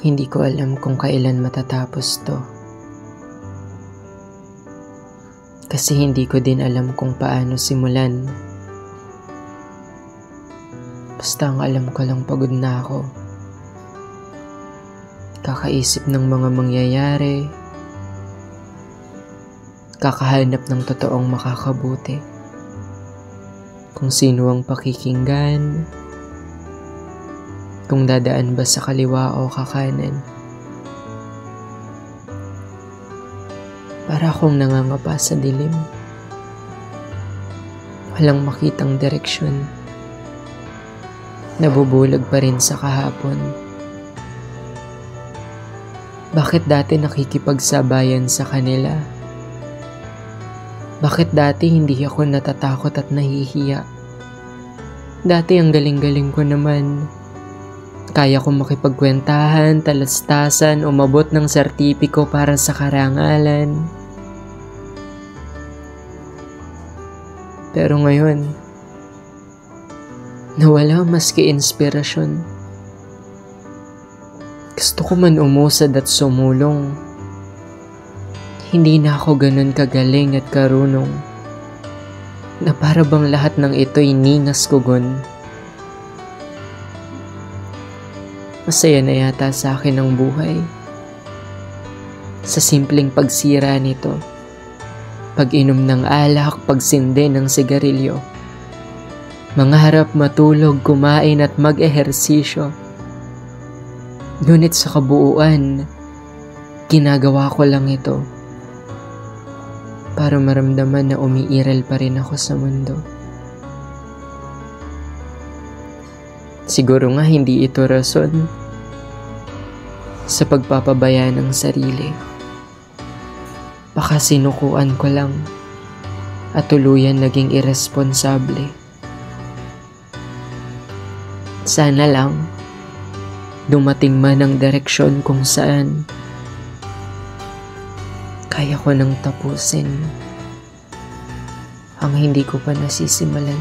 Hindi ko alam kung kailan matatapos to. Kasi hindi ko din alam kung paano simulan. Basta ang alam ko lang pagod na ako. Kakaisip ng mga mangyayari. Kakahanap ng totoong makakabuti. Kung sino ang pakikinggan. Kung dadaan ba sa kaliwa o kakanan. Para akong nangangapa sa dilim. Walang makitang direksyon. Nabubulag pa rin sa kahapon. Bakit dati nakikipagsabayan sa kanila? Bakit dati hindi ako natatakot at nahihiya? Dati ang galing-galing ko naman. Kaya ko makipagkwentahan, talastasan, umabot ng sertipiko para sa karangalan. Pero ngayon, nawala maski inspirasyon. Gusto ko man umusad at sumulong. Hindi na ako ganun kagaling at karunong. Na para bang lahat ng ito'y ningas kugon. Masaya na yata sa akin ang buhay. Sa simpleng pagsira nito. Pag-inom ng alak, pagsindi ng sigarilyo. Mangarap, matulog, kumain at mag-ehersisyo. Ngunit sa kabuuan, ginagawa ko lang ito para maramdaman na umiiral pa rin ako sa mundo. Siguro nga hindi ito rason sa pagpapabaya ng sarili. Baka sinukuan ko lang at tuluyan naging irresponsable. Sana lang dumating man ang direksyon kung saan kaya ko nang tapusin ang hindi ko pa nasisimulan.